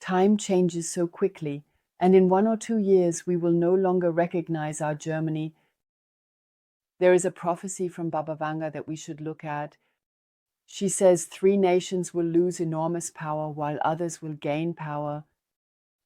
Time changes so quickly, and in 1 or 2 years we will no longer recognize our Germany. There is a prophecy from Baba Vanga that we should look at. She says 3 nations will lose enormous power while others will gain power.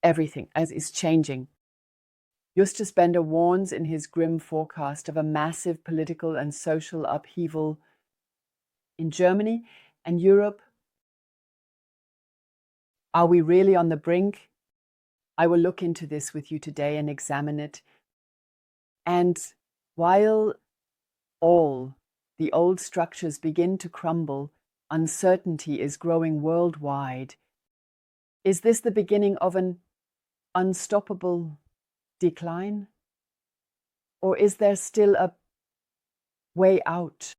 Everything is changing. Justus Bender warns in his grim forecast of a massive political and social upheaval in Germany and Europe. Are we really on the brink? I will look into this with you today and examine it. And while all the old structures begin to crumble, uncertainty is growing worldwide. Is this the beginning of an unstoppable decline? Or is there still a way out?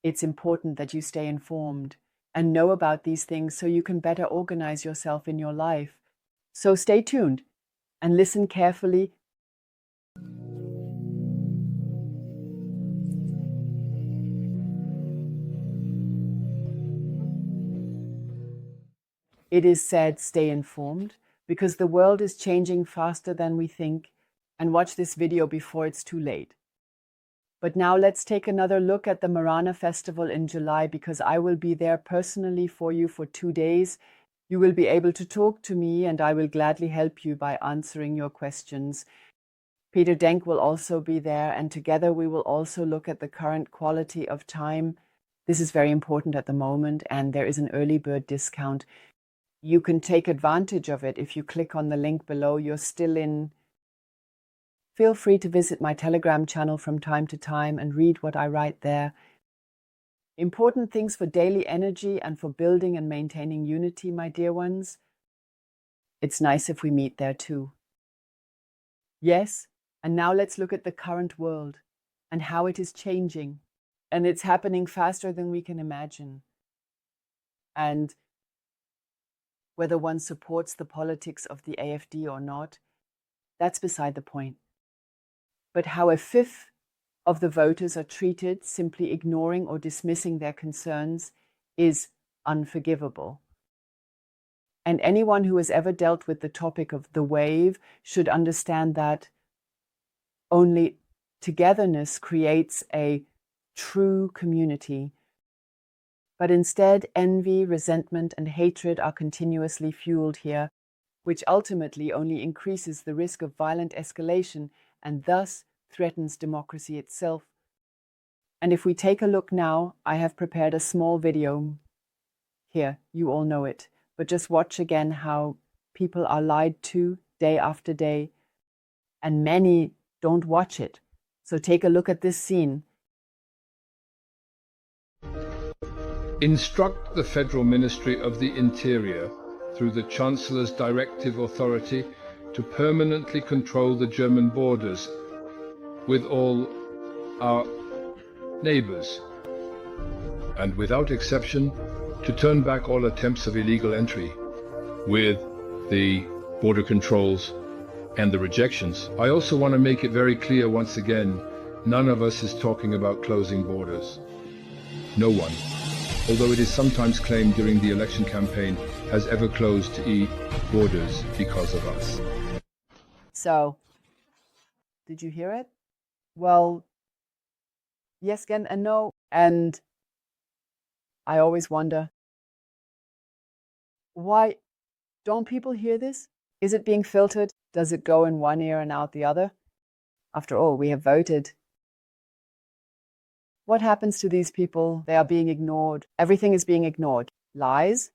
It's important that you stay informed and know about these things so you can better organize yourself in your life. So stay tuned and listen carefully. It is said, stay informed, because the world is changing faster than we think, and watch this video before it's too late. But now let's take another look at the Smaranaa Festival in July, because I will be there personally for you for 2 days. You will be able to talk to me, and I will gladly help you by answering your questions. Peter Denk will also be there, and together we will also look at the current quality of time. This is very important at the moment, and there is an early bird discount. You can take advantage of it if you click on the link below. You're still in. Feel free to visit my Telegram channel from time to time and read what I write there. Important things for daily energy and for building and maintaining unity, my dear ones. It's nice if we meet there too. Yes, and now let's look at the current world and how it is changing. And it's happening faster than we can imagine. And whether one supports the politics of the AfD or not, that's beside the point. But how 1/5 of the voters are treated, simply ignoring or dismissing their concerns, is unforgivable. And anyone who has ever dealt with the topic of the wave should understand that only togetherness creates a true community. But instead, envy, resentment, and hatred are continuously fueled here, which ultimately only increases the risk of violent escalation and thus threatens democracy itself. And if we take a look now, I have prepared a small video. Here, you all know it, but just watch again how people are lied to day after day, and many don't watch it. So take a look at this scene. Instruct the Federal Ministry of the Interior, through the Chancellor's directive authority, to permanently control the German borders with all our neighbors, and without exception, to turn back all attempts of illegal entry with the border controls and the rejections. I also want to make it very clear once again, none of us is talking about closing borders. No one, although it is sometimes claimed during the election campaign, has ever closed borders because of us. So, did you hear it? Well, yes again and no. And I always wonder, why don't people hear this? Is it being filtered? Does it go in one ear and out the other? After all, we have voted. What happens to these people? They are being ignored. Everything is being ignored. Lies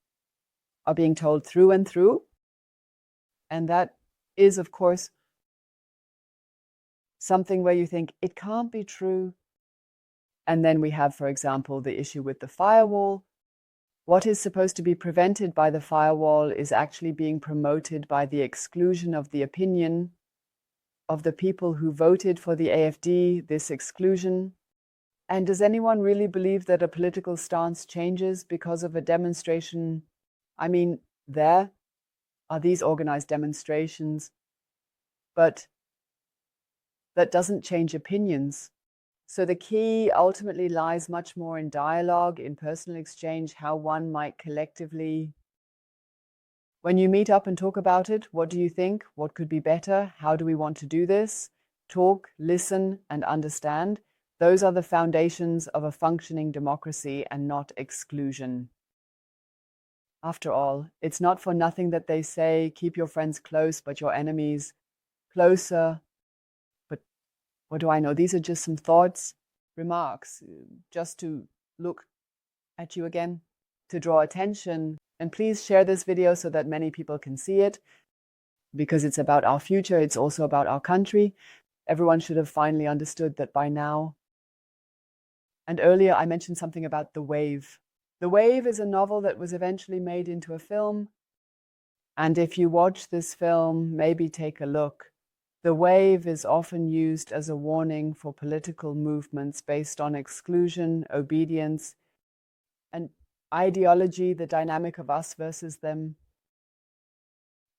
are being told through and through. And that is, of course, something where you think it can't be true. And then we have, for example, the issue with the firewall. What is supposed to be prevented by the firewall is actually being promoted by the exclusion of the opinion of the people who voted for the AfD, this exclusion. And does anyone really believe that a political stance changes because of a demonstration? I mean, there are these organized demonstrations, but that doesn't change opinions. So the key ultimately lies much more in dialogue, in personal exchange, how one might collectively When you meet up and talk about it, what do you think? What could be better? How do we want to do this? Talk, listen, and understand. Those are the foundations of a functioning democracy and not exclusion. After all, it's not for nothing that they say, keep your friends close, but your enemies closer. But what do I know? These are just some thoughts, remarks, just to look at you again, to draw attention. And please share this video so that many people can see it, because it's about our future. It's also about our country. Everyone should have finally understood that by now. And earlier I mentioned something about The Wave. The Wave is a novel that was eventually made into a film. And if you watch this film, maybe take a look. The wave is often used as a warning for political movements based on exclusion, obedience, and ideology, the dynamic of us versus them.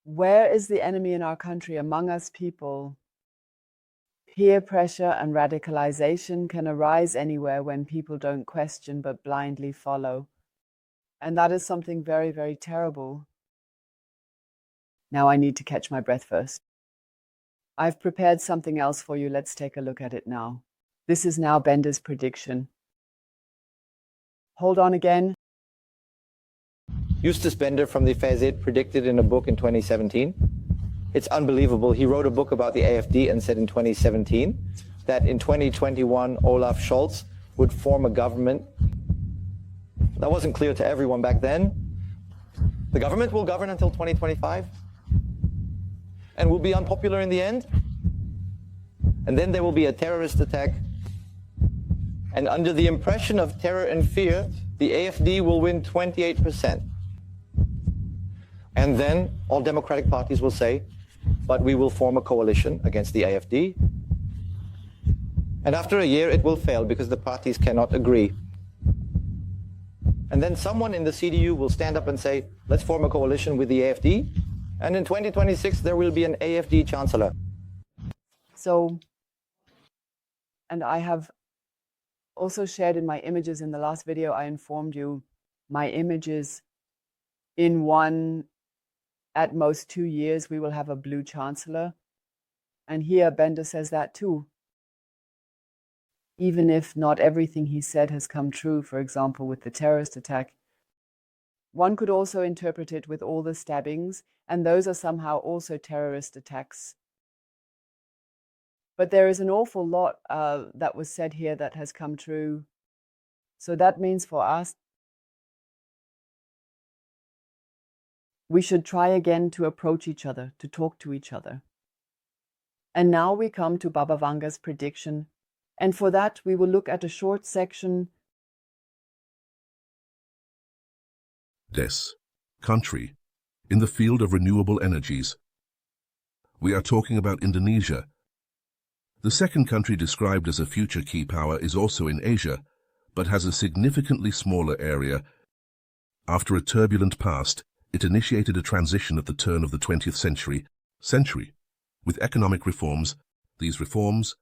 Where is the enemy in our country? Among us people. Peer pressure and radicalization can arise anywhere when people don't question but blindly follow. And that is something very, very terrible. Now I need to catch my breath first. I've prepared something else for you. Let's take a look at it now. This is now Bender's prediction. Hold on again. Justus Bender from the FAZ predicted in a book in 2017. It's unbelievable. He wrote a book about the AfD and said in 2017 that in 2021 Olaf Scholz would form a government. That wasn't clear to everyone back then. The government will govern until 2025 and will be unpopular in the end. And then there will be a terrorist attack. And under the impression of terror and fear, the AfD will win 28%. And then all democratic parties will say, but we will form a coalition against the AfD. And after a year, it will fail because the parties cannot agree. And then someone in the CDU will stand up and say, let's form a coalition with the AfD. And in 2026, there will be an AfD chancellor. So, and I have also shared in my images in the last video, I informed you my images in 1, at most 2 years, we will have a blue chancellor. And here Bender says that too. Even if not everything he said has come true, for example, with the terrorist attack, one could also interpret it with all the stabbings, and those are somehow also terrorist attacks. But there is an awful lot that was said here that has come true. So that means for us, we should try again to approach each other, to talk to each other. And now we come to Baba Vanga's prediction. And for that, we will look at a short section. Country, in the field of renewable energies. We are talking about Indonesia. The second country described as a future key power is also in Asia, but has a significantly smaller area. After a turbulent past, it initiated a transition at the turn of the 20th century, with economic reforms. These reforms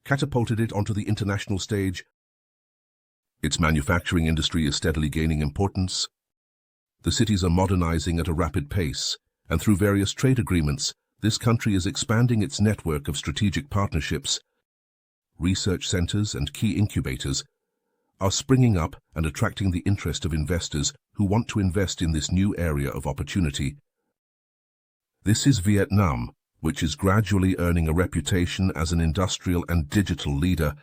catapulted it onto the international stage. Its manufacturing industry is steadily gaining importance. The cities are modernizing at a rapid pace, and through various trade agreements, this country is expanding its network of strategic partnerships. Research centers and key incubators are springing up and attracting the interest of investors who want to invest in this new area of opportunity. This is Vietnam, which is gradually earning a reputation as an industrial and digital leader.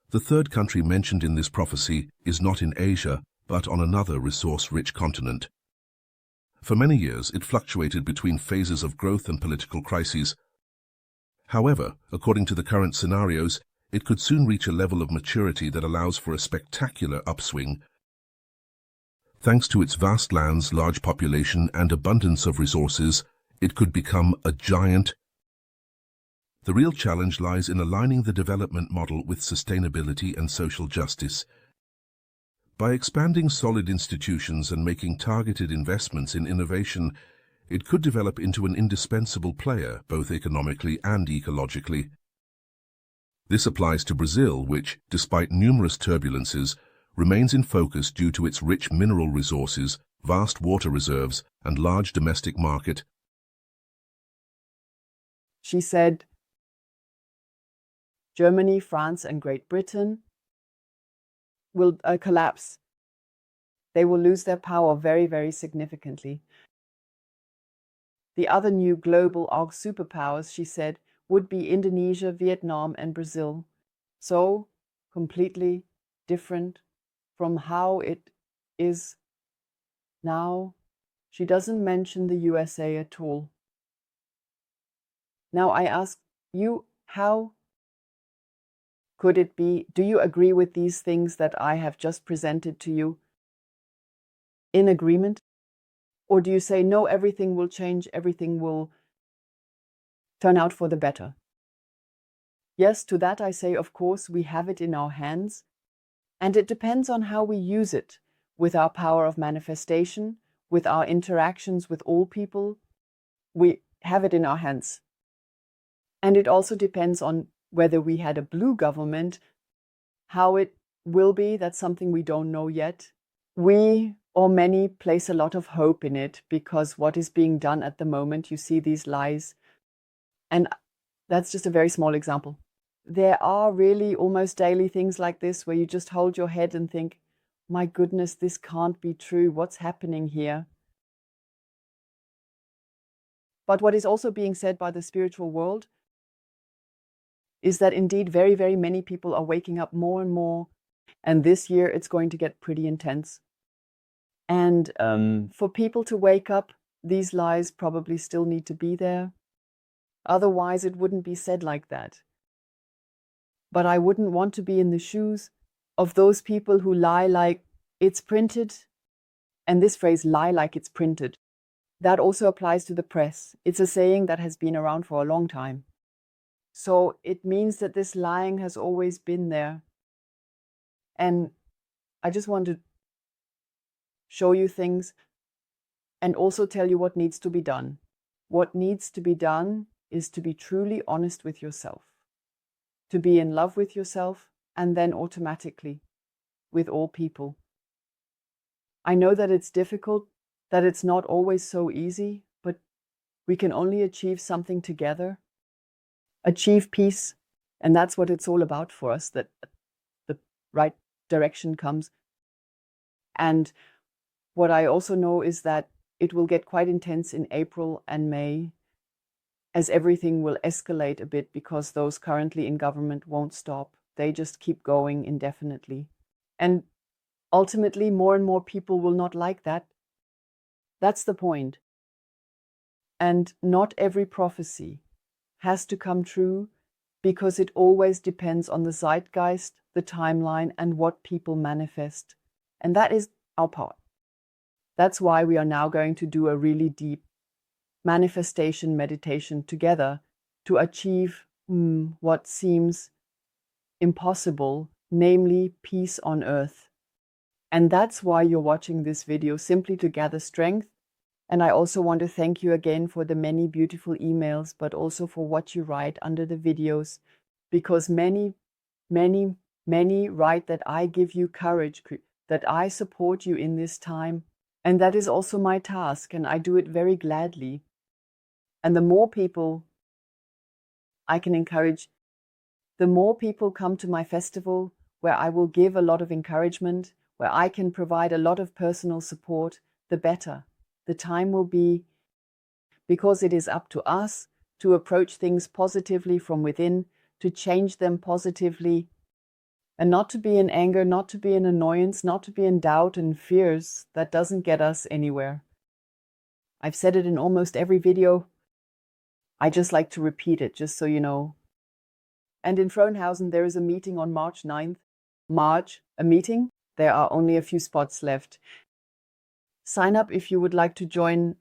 The third country mentioned in this prophecy is not in Asia, but on another resource-rich continent. For many years, it fluctuated between phases of growth and political crises. However, according to the current scenarios, it could soon reach a level of maturity that allows for a spectacular upswing. Thanks to its vast lands, large population, and abundance of resources, it could become a giant. The real challenge lies in aligning the development model with sustainability and social justice. By expanding solid institutions and making targeted investments in innovation, it could develop into an indispensable player, both economically and ecologically. This applies to Brazil, which, despite numerous turbulences, remains in focus due to its rich mineral resources, vast water reserves, and large domestic market. She said, Germany, France, and Great Britain will collapse. They will lose their power very, very significantly. The other new global superpowers, she said, would be Indonesia, Vietnam, and Brazil. So completely different from how it is now. She doesn't mention the USA at all. Now I ask you, how could it be? Do you agree with these things that I have just presented to you? In agreement? Or do you say, no, everything will change, everything will turn out for the better? Yes, to that I say, of course, we have it in our hands, and it depends on how we use it, with our power of manifestation, with our interactions with all people. We have it in our hands. And it also depends on whether we had a blue government, how it will be. That's something we don't know yet. We, or many, place a lot of hope in it because what is being done at the moment, you see these lies. And that's just a very small example. There are really almost daily things like this where you just hold your head and think, my goodness, this can't be true. What's happening here? But what is also being said by the spiritual world is that indeed very, very many people are waking up more and more. And this year it's going to get pretty intense. And for people to wake up, these lies probably still need to be there. Otherwise, it wouldn't be said like that. But I wouldn't want to be in the shoes of those people who lie like it's printed. And this phrase, lie like it's printed, that also applies to the press. It's a saying that has been around for a long time. So it means that this lying has always been there. And I just want to show you things and also tell you what needs to be done. What needs to be done is to be truly honest with yourself, to be in love with yourself, and then automatically with all people. I know that it's difficult, that it's not always so easy, but we can only achieve something together, achieve peace, and that's what it's all about for us, that the right direction comes. And what I also know is that it will get quite intense in April and May, as everything will escalate a bit because those currently in government won't stop. They just keep going indefinitely. And ultimately, more and more people will not like that. That's the point. And not every prophecy has to come true because it always depends on the zeitgeist, the timeline, and what people manifest. And that is our part. That's why we are now going to do a really deep manifestation meditation together to achieve what seems impossible, namely peace on earth. And that's why you're watching this video, simply to gather strength. And I also want to thank you again for the many beautiful emails, but also for what you write under the videos, because many write that I give you courage, that I support you in this time. And that is also my task, and I do it very gladly. And the more people I can encourage, the more people come to my festival, where I will give a lot of encouragement, where I can provide a lot of personal support, the better the time will be, because it is up to us to approach things positively from within, to change them positively, and not to be in anger, not to be in annoyance, not to be in doubt and fears. That doesn't get us anywhere. I've said it in almost every video. I just like to repeat it, just so you know. And in Frohnhausen, there is a meeting on March 9th. A meeting? There are only a few spots left. Sign up if you would like to join.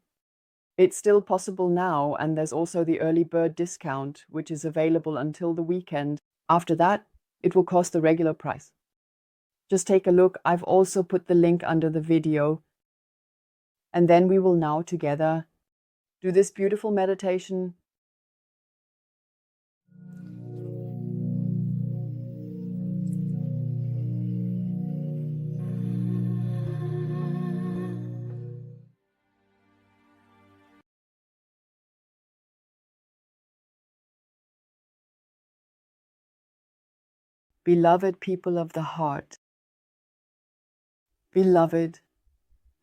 It's still possible now, and there's also the early bird discount, which is available until the weekend. After that, it will cost the regular price. Just take a look. I've also put the link under the video. And then we will now together do this beautiful meditation. beloved people of the heart, beloved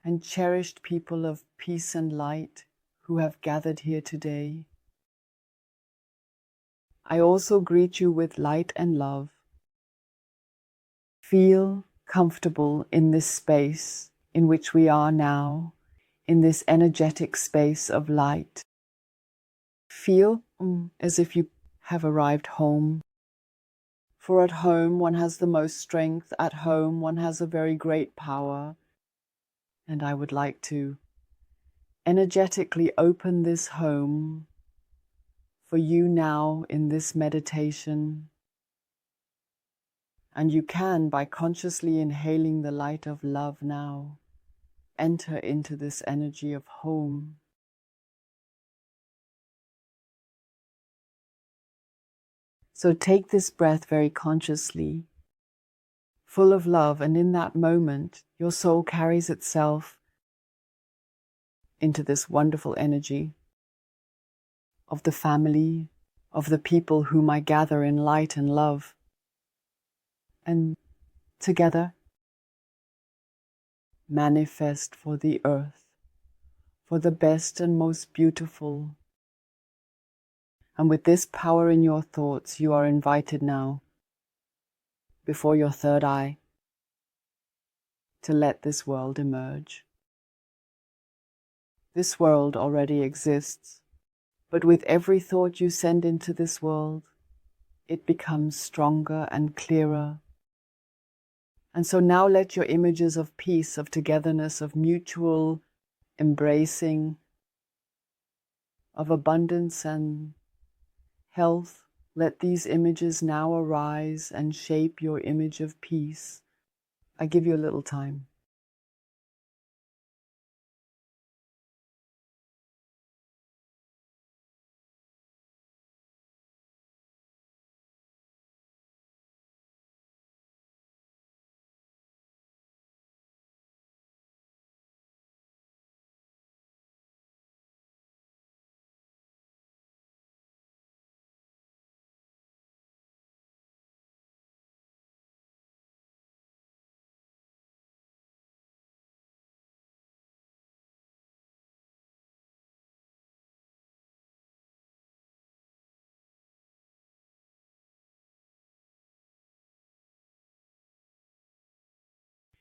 and cherished people of peace and light who have gathered here today, I also greet you with light and love. Feel comfortable in this space in which we are now, in this energetic space of light. Feel as if you have arrived home. For at home one has the most strength, at home one has a very great power. And I would like to energetically open this home for you now in this meditation. And you can, by consciously inhaling the light of love now, enter into this energy of home. So take this breath very consciously, full of love, and in that moment, your soul carries itself into this wonderful energy of the family, of the people whom I gather in light and love. And together, manifest for the earth, for the best and most beautiful. And with this power in your thoughts, you are invited now, before your third eye, to let this world emerge. This world already exists, but with every thought you send into this world, it becomes stronger and clearer. And so now let your images of peace, of togetherness, of mutual embracing, of abundance and health, let these images now arise and shape your image of peace. I give you a little time.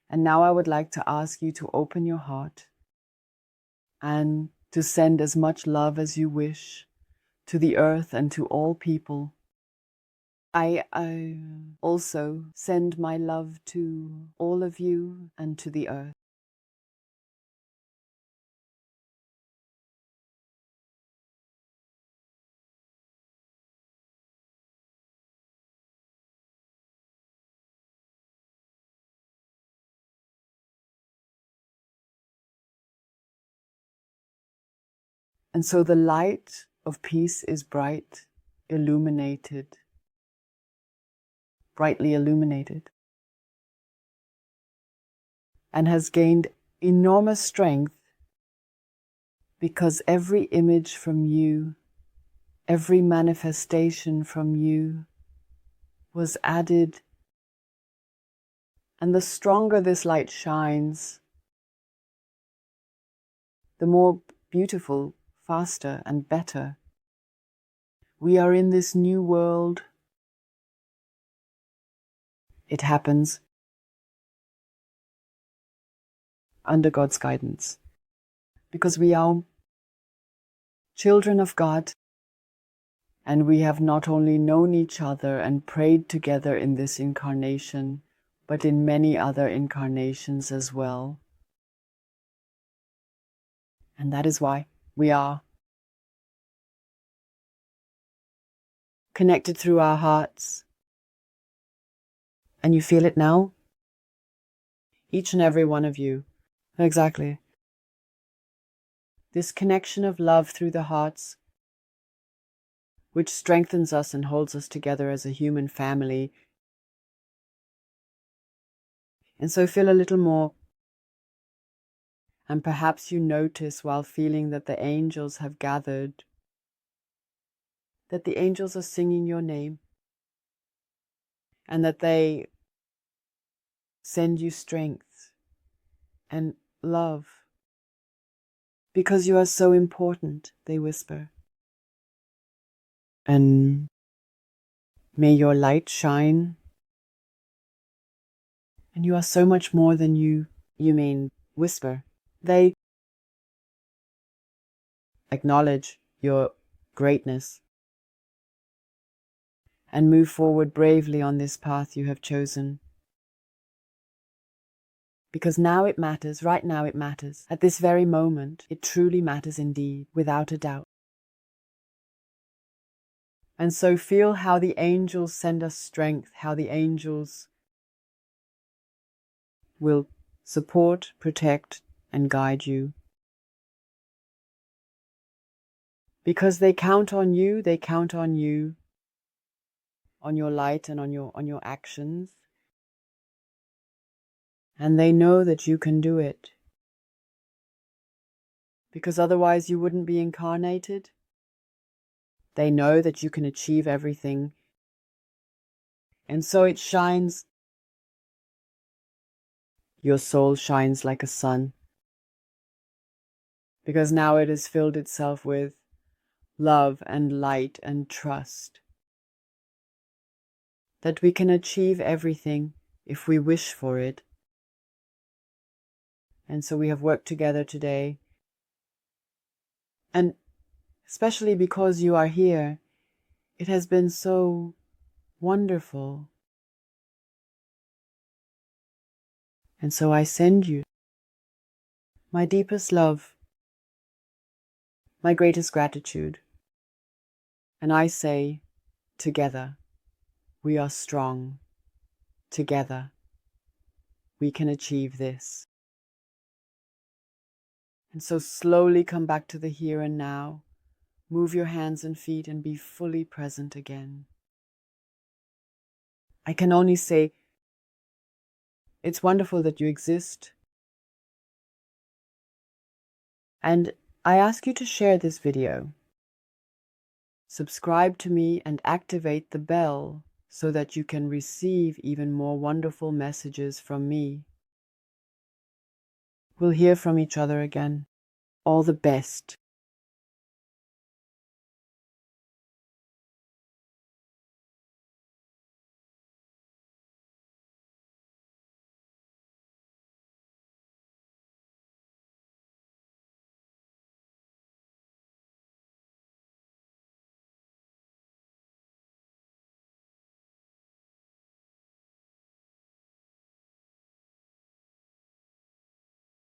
And now I would like to ask you to open your heart and to send as much love as you wish to the earth and to all people. I also send my love to all of you and to the earth. And so the light of peace is bright, illuminated, brightly illuminated, and has gained enormous strength because every image from you, every manifestation from you was added. And the stronger this light shines, the more beautiful, faster and better. We are in this new world. It happens under God's guidance, because we are children of God, and we have not only known each other and prayed together in this incarnation, but in many other incarnations as well. And that is why we are connected through our hearts. And you feel it now? Each and every one of you. Exactly. This connection of love through the hearts, which strengthens us and holds us together as a human family. And so feel a little more. And perhaps you notice while feeling that the angels have gathered, that the angels are singing your name. and that they send you strength and love. Because you are so important, they whisper. And may your light shine. And you are so much more than you mean whisper. They acknowledge your greatness and move forward bravely on this path you have chosen. Because now it matters, right now it matters. At this very moment, it truly matters indeed, without a doubt. And so feel how the angels send us strength, how the angels will support, protect, and guide you. Because they count on you, on your light and on your actions. And they know that you can do it. Because otherwise you wouldn't be incarnated. They know that you can achieve everything. And so it shines. Your soul shines like a sun. Because now it has filled itself with love and light and trust. That we can achieve everything if we wish for it. And so we have worked together today. And especially because you are here, it has been so wonderful. And so I send you my deepest love, my greatest gratitude. And I say, together, we are strong. Together, we can achieve this. And so slowly come back to the here and now. Move your hands and feet and be fully present again. I can only say, it's wonderful that you exist. And I ask you to share this video. Subscribe to me and activate the bell so that you can receive even more wonderful messages from me. We'll hear from each other again. All the best.